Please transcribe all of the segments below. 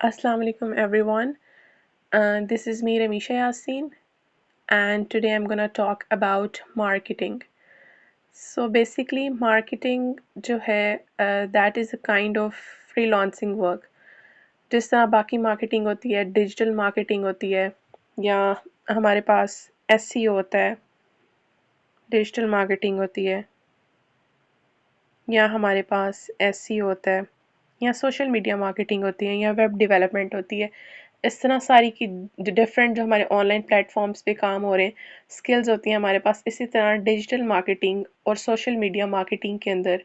Assalamu alaikum everyone. This is me Ramisha Yasin and today I'm gonna talk about marketing. So basically marketing जो है that is a kind of freelancing work. जिस तरह बाकी marketing होती है, digital marketing होती है या हमारे पास SEO होता है, digital marketing होती है या हमारे पास SEO होता है या सोशल मीडिया मार्केटिंग होती है या वेब डेवलपमेंट होती है। इस तरह सारी की डिफरेंट जो हमारे ऑनलाइन प्लेटफॉर्म्स पे काम हो रहे हैं स्किल्स होती हैं हमारे पास। इसी तरह डिजिटल मार्केटिंग और सोशल मीडिया मार्केटिंग के अंदर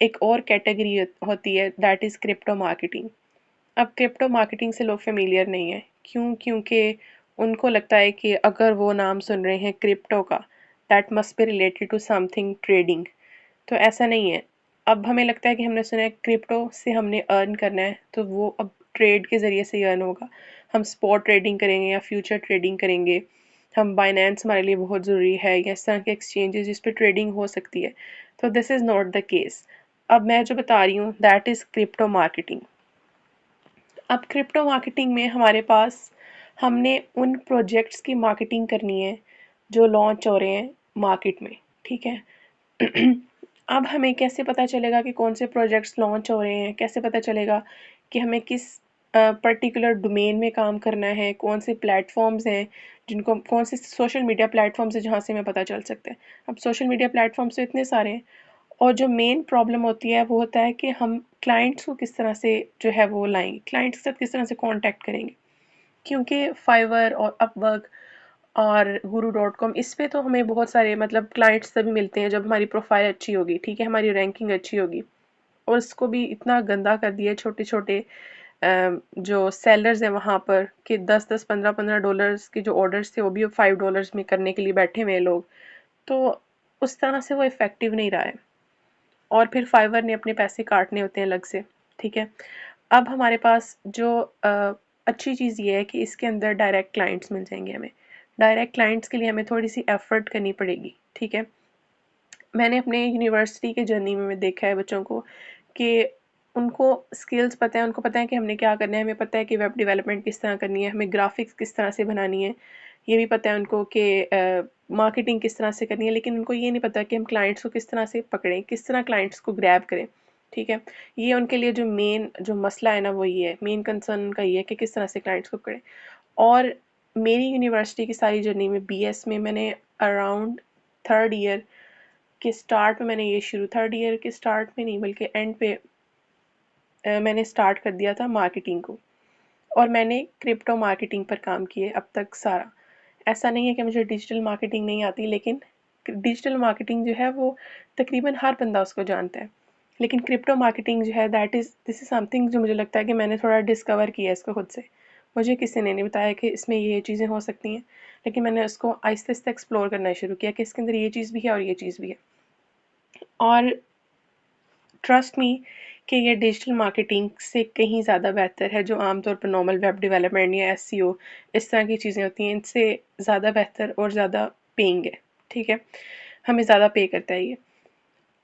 एक और कैटेगरी होती है दैट इज़ क्रिप्टो मार्केटिंग। अब क्रिप्टो मार्केटिंग से लोग फेमिलियर नहीं है, क्योंकि उनको लगता है कि अगर वो नाम सुन रहे हैं क्रिप्टो का that must be related to something trading. तो ऐसा नहीं है। अब हमें लगता है कि हमने सुना है क्रिप्टो से हमने अर्न करना है तो वो अब ट्रेड के ज़रिए से ही अर्न होगा। हम स्पॉट ट्रेडिंग करेंगे या फ्यूचर ट्रेडिंग करेंगे। हम बाइनेंस हमारे लिए बहुत ज़रूरी है या इस तरह के एक्सचेंजेस जिस पे ट्रेडिंग हो सकती है। तो this is not the case. अब मैं जो बता रही हूँ दैट इज़ क्रिप्टो मार्केटिंग। अब क्रिप्टो मार्केटिंग में हमारे पास हमने उन प्रोजेक्ट्स की मार्केटिंग करनी है जो लॉन्च हो रहे हैं मार्केट में, ठीक है। अब हमें कैसे पता चलेगा कि कौन से प्रोजेक्ट्स लॉन्च हो रहे हैं, कैसे पता चलेगा कि हमें किस पर्टिकुलर डोमेन में काम करना है, कौन से प्लेटफॉर्म्स हैं जिनको, कौन से सोशल मीडिया प्लेटफॉर्म्स है जहाँ से हमें पता चल सकता है। अब सोशल मीडिया प्लेटफॉर्म्स तो इतने सारे हैं और जो मेन प्रॉब्लम होती है वो होता है कि हम क्लाइंट्स को किस तरह से जो है वो लाएंगे, क्लाइंट्स के साथ किस तरह से कांटेक्ट करेंगे। क्योंकि फाइवर और अपवर्क और guru.com इस पे तो हमें बहुत सारे मतलब क्लाइंट्स तभी मिलते हैं जब हमारी प्रोफाइल अच्छी होगी, ठीक है, हमारी रैंकिंग अच्छी होगी। और इसको भी इतना गंदा कर दिया छोटे छोटे जो सेलर्स हैं वहाँ पर कि 10-10 15-15 डॉलर्स के जो ऑर्डर्स थे वो भी 5 डॉलर्स में करने के लिए बैठे हुए हैं लोग। तो उस तरह से वो इफ़ेक्टिव नहीं रहा है और फिर फाइवर ने अपने पैसे काटने होते हैं अलग से, ठीक है। अब हमारे पास जो अच्छी चीज़ ये है कि इसके अंदर डायरेक्ट क्लाइंट्स मिल जाएंगे हमें। डायरेक्ट क्लाइंट्स के लिए हमें थोड़ी सी एफर्ट करनी पड़ेगी, ठीक है। मैंने अपने यूनिवर्सिटी के जर्नी में देखा है बच्चों को कि उनको स्किल्स पता है, उनको पता है कि हमने क्या करना है, हमें पता है कि वेब डेवलपमेंट किस तरह करनी है, हमें ग्राफिक्स किस तरह से बनानी है, ये भी पता है उनको कि मार्केटिंग किस तरह से करनी है। लेकिन उनको ये नहीं पता कि हम क्लाइंट्स को किस तरह से पकड़ें, किस तरह क्लाइंट्स को ग्रैब करें, ठीक है। ये उनके लिए जो मेन जो मसला है ना वो ये है, मेन कंसर्न उनका ये है कि किस तरह से क्लाइंट्स को पकड़ें। और मेरी यूनिवर्सिटी की सारी जर्नी में BS में मैंने अराउंड थर्ड ईयर के स्टार्ट में मैंने ये शुरू, थर्ड ईयर के स्टार्ट में नहीं बल्कि एंड पे मैंने स्टार्ट कर दिया था मार्केटिंग को। और मैंने क्रिप्टो मार्केटिंग पर काम किए अब तक सारा। ऐसा नहीं है कि मुझे डिजिटल मार्केटिंग नहीं आती, लेकिन डिजिटल मार्केटिंग जो है वो तकरीबन हर बंदा उसको जानता है। लेकिन क्रिप्टो मार्केटिंग जो है that is this is something जो मुझे लगता है कि मैंने थोड़ा डिस्कवर किया है इसको खुद से। मुझे किसी ने नहीं बताया कि इसमें ये चीज़ें हो सकती हैं, लेकिन मैंने उसको आहिस्ते आहिस्ते एक्सप्लोर करना शुरू किया कि इसके अंदर ये चीज़ भी है और ये चीज़ भी है। और ट्रस्ट मी कि ये डिजिटल मार्केटिंग से कहीं ज़्यादा बेहतर है जो आमतौर पर नॉर्मल वेब डेवलपमेंट या SEO इस तरह की चीज़ें होती हैं, इनसे ज़्यादा बेहतर और ज़्यादा पेइंग है, ठीक है। हमें ज़्यादा पे करता है ये।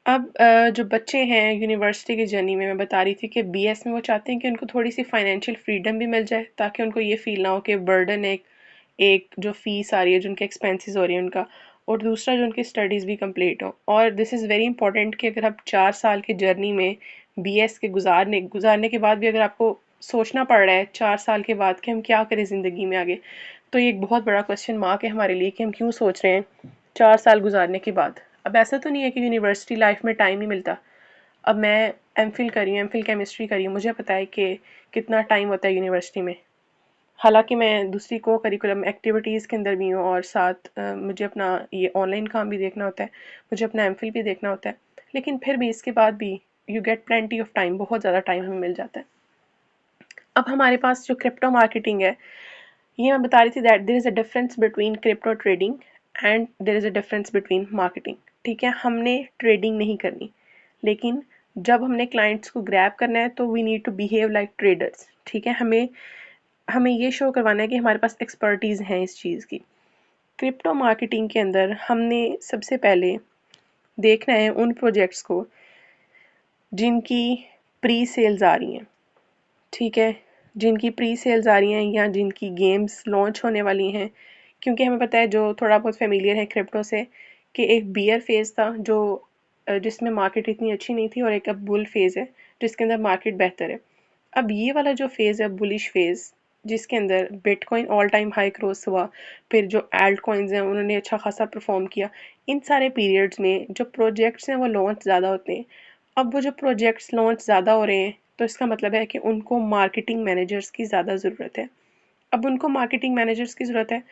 अब जो बच्चे हैं यूनिवर्सिटी की जर्नी में मैं बता रही थी कि BS में वो चाहते हैं कि उनको थोड़ी सी फाइनेंशियल फ्रीडम भी मिल जाए ताकि उनको ये फील ना हो कि बर्डन एक एक जो फ़ीस आ रही है, जो उनके एक्सपेंसेस हो रही है उनका, और दूसरा जो उनकी स्टडीज़ भी कंप्लीट हो। और दिस इज़ वेरी इंपॉर्टेंट कि अगर आप 4 साल की जर्नी में BS के गुजारने के बाद भी अगर आपको सोचना पड़ रहा है 4 साल के बाद कि हम क्या करें ज़िंदगी में आगे, तो ये एक बहुत बड़ा क्वेश्चन मार्क है हमारे लिए कि हम क्यों सोच रहे हैं 4 साल गुजारने के बाद। अब ऐसा तो नहीं है कि यूनिवर्सिटी लाइफ में टाइम नहीं मिलता। अब मैं MPhil कर रही हूँ, MPhil केमिस्ट्री कर रही हूँ, मुझे पता है कि कितना टाइम होता है यूनिवर्सिटी में। हालांकि मैं दूसरी को करिकुलम एक्टिविटीज़ के अंदर भी हूँ और साथ मुझे अपना ये ऑनलाइन काम भी देखना होता है, मुझे अपना MPhil भी देखना होता है। लेकिन फिर भी इसके बाद भी you get plenty of time, बहुत ज़्यादा टाइम हमें मिल जाता है। अब हमारे पास जो क्रिप्टो मार्केटिंग है, ये मैं बता रही थी that there is a difference between crypto trading and there is a difference between marketing, ठीक है। हमने ट्रेडिंग नहीं करनी, लेकिन जब हमने क्लाइंट्स को ग्रैब करना है तो we need to behave like traders, ठीक है। हमें हमें ये शो करवाना है कि हमारे पास एक्सपर्टीज़ है इस चीज़ की। क्रिप्टो मार्केटिंग के अंदर हमने सबसे पहले देखना है उन प्रोजेक्ट्स को जिनकी प्री सेल्स आ रही हैं, ठीक है, जिनकी प्री सेल्स आ रही हैं या जिनकी गेम्स लॉन्च होने वाली हैं, क्योंकि हमें पता है जो थोड़ा बहुत फेमिलियर है क्रिप्टो से कि एक बियर फेज़ था जो जिसमें मार्केट इतनी अच्छी नहीं थी, और एक अब बुल फेज़ है जिसके अंदर मार्केट बेहतर है। अब ये वाला जो फेज़ है बुलिश फेज़, जिसके अंदर bitcoin all time high cross हुआ, फिर जो एल्ट कॉइन्स हैं उन्होंने अच्छा खासा परफॉर्म किया, इन सारे पीरियड्स में जो प्रोजेक्ट्स हैं वो लॉन्च ज़्यादा होते हैं। अब वो जो प्रोजेक्ट्स लॉन्च ज़्यादा हो रहे हैं तो इसका मतलब है कि उनको मार्केटिंग मैनेजर्स की ज़्यादा ज़रूरत है। अब उनको मार्केटिंग मैनेजर्स की ज़रूरत है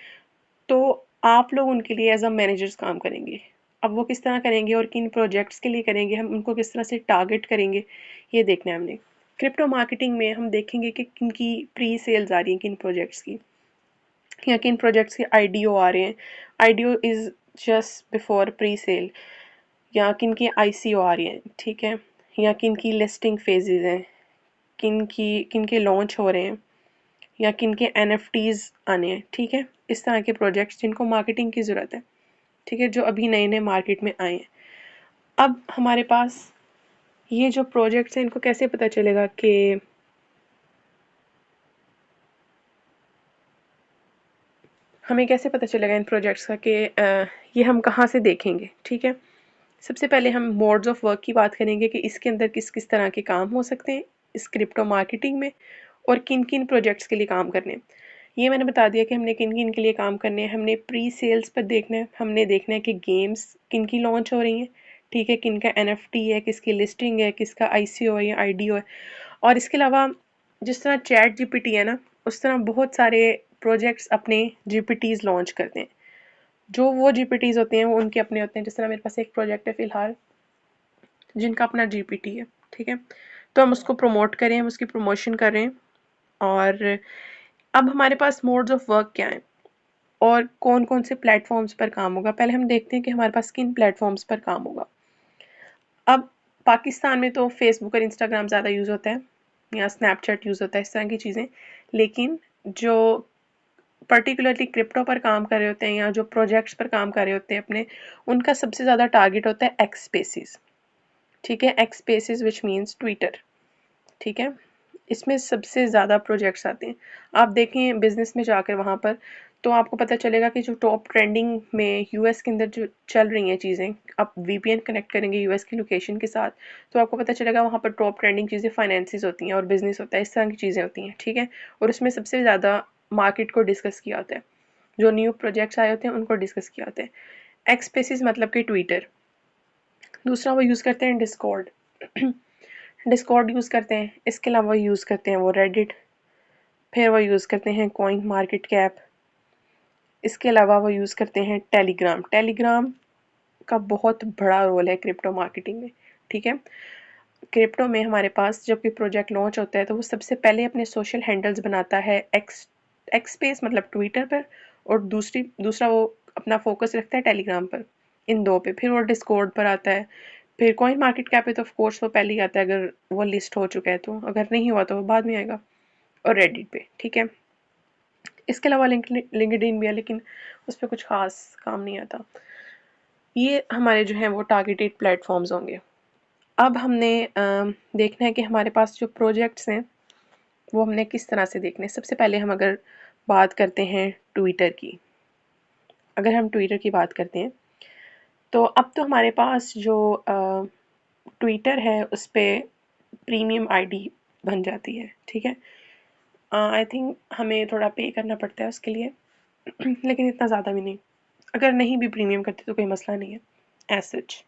तो आप लोग उनके लिए एज अ मैनेजर्स काम करेंगे। अब वो किस तरह करेंगे और किन प्रोजेक्ट्स के लिए करेंगे, हम उनको किस तरह से टारगेट करेंगे, ये देखना है हमने। क्रिप्टो मार्केटिंग में हम देखेंगे कि किन की प्री सेल्स आ रही हैं, किन प्रोजेक्ट्स की, या किन प्रोजेक्ट्स के आईडीओ आ रहे हैं, IDO is just before pre sale, या किन की आईसीओ आ रही हैं, ठीक है, या किन की लिस्टिंग फेजेज हैं, किन के लॉन्च हो रहे हैं, या किन के एनएफटीज आने हैं, ठीक है। इस तरह के प्रोजेक्ट्स जिनको मार्केटिंग की ज़रूरत है, ठीक है, जो अभी नए नए मार्केट में आए हैं। अब हमारे पास ये जो प्रोजेक्ट्स हैं इनको कैसे पता चलेगा कि हमें कैसे पता चलेगा इन प्रोजेक्ट्स का कि ये हम कहाँ से देखेंगे, ठीक है। सबसे पहले हम मोड्स ऑफ वर्क की बात करेंगे कि इसके अंदर किस किस तरह के काम हो सकते हैं इस क्रिप्टो मार्केटिंग में, और किन किन प्रोजेक्ट्स के लिए काम करने हैं। ये मैंने बता दिया कि हमने किन किन के लिए काम करने हैं। हमने प्री सेल्स पर देखना है, हमने देखना है कि गेम्स किन की लॉन्च हो रही हैं, ठीक है, किन का एनएफटी है, किसकी लिस्टिंग है, किसका आईसीओ है या आईडीओ है। और इसके अलावा जिस तरह चैट जीपीटी है ना, उस तरह बहुत सारे प्रोजेक्ट्स अपने जीपीटीज लॉन्च करते हैं। जो वो जीपीटीज होते हैं वो उनके अपने होते हैं। जिस तरह मेरे पास एक प्रोजेक्ट है फिलहाल जिनका अपना जीपीटी है, ठीक है, तो हम उसको प्रमोट करें, हम उसकी प्रमोशन कर रहे हैं। और अब हमारे पास मोड्स ऑफ वर्क क्या है और कौन कौन से प्लेटफॉर्म्स पर काम होगा। पहले हम देखते हैं कि हमारे पास किन प्लेटफॉर्म्स पर काम होगा। अब पाकिस्तान में तो फेसबुक और इंस्टाग्राम ज़्यादा यूज़ होता है, या स्नैपचैट यूज़ होता है, इस तरह की चीज़ें। लेकिन जो पर्टिकुलरली क्रिप्टो पर काम कर रहे होते हैं या जो प्रोजेक्ट्स पर काम कर रहे होते हैं अपने, उनका सबसे ज़्यादा टारगेट होता है एक्स स्पेसिस, ठीक है, X spaces which means Twitter, ठीक है। इसमें सबसे ज़्यादा प्रोजेक्ट्स आते हैं। आप देखें बिजनेस में जाकर वहाँ पर, तो आपको पता चलेगा कि जो टॉप ट्रेंडिंग में यूएस के अंदर जो चल रही हैं चीज़ें, आप वीपीएन कनेक्ट करेंगे यूएस की लोकेशन के साथ, तो आपको पता चलेगा वहाँ पर टॉप ट्रेंडिंग चीज़ें फाइनेंसिस होती हैं और बिजनेस होता है, इस तरह की चीज़ें होती हैं, ठीक है। और उसमें सबसे ज़्यादा मार्केट को डिस्कस किया होता है, जो न्यू प्रोजेक्ट्स आए होते हैं उनको डिस्कस किया होता है। एक्स स्पेसिस मतलब कि ट्विटर। दूसरा वो यूज़ करते हैं डिस्कॉर्ड। डिस्कॉर्ड यूज़ करते हैं। इसके अलावा यूज़ करते हैं वो रेडिट, फिर वो यूज़ करते हैं कॉइन मार्केट कैप। इसके अलावा वो यूज़ करते हैं टेलीग्राम। टेलीग्राम का बहुत बड़ा रोल है क्रिप्टो मार्केटिंग में, ठीक है। क्रिप्टो में हमारे पास जब कोई प्रोजेक्ट लॉन्च होता है तो वो सबसे पहले अपने सोशल हैंडल्स बनाता है एक्स एक्स स्पेस मतलब ट्विटर पर, और दूसरा वो अपना फोकस रखता है टेलीग्राम पर, इन दो पे। फिर वो डिस्कॉर्ड पर आता है, फिर कॉइन मार्केट कैप पे तो ऑफ कोर्स वो पहले ही आता है अगर वो लिस्ट हो चुका है, तो अगर नहीं हुआ तो वो बाद में आएगा, और रेडिट पे, ठीक है। इसके अलावा लिंक्डइन भी है लेकिन उस पर कुछ खास काम नहीं आता। ये हमारे जो हैं वो टारगेटेड प्लेटफॉर्म्स होंगे। अब हमने देखना है कि हमारे पास जो प्रोजेक्ट्स हैं वो हमने किस तरह से देखने हैं। सबसे पहले हम अगर बात करते हैं ट्विटर की, अगर हम ट्विटर की बात करते हैं तो अब तो हमारे पास जो ट्विटर है उस पर प्रीमियम आईडी बन जाती है, ठीक है। आई थिंक हमें थोड़ा पे करना पड़ता है उसके लिए, लेकिन इतना ज़्यादा भी नहीं। अगर नहीं भी प्रीमियम करते तो कोई मसला नहीं है एज सच।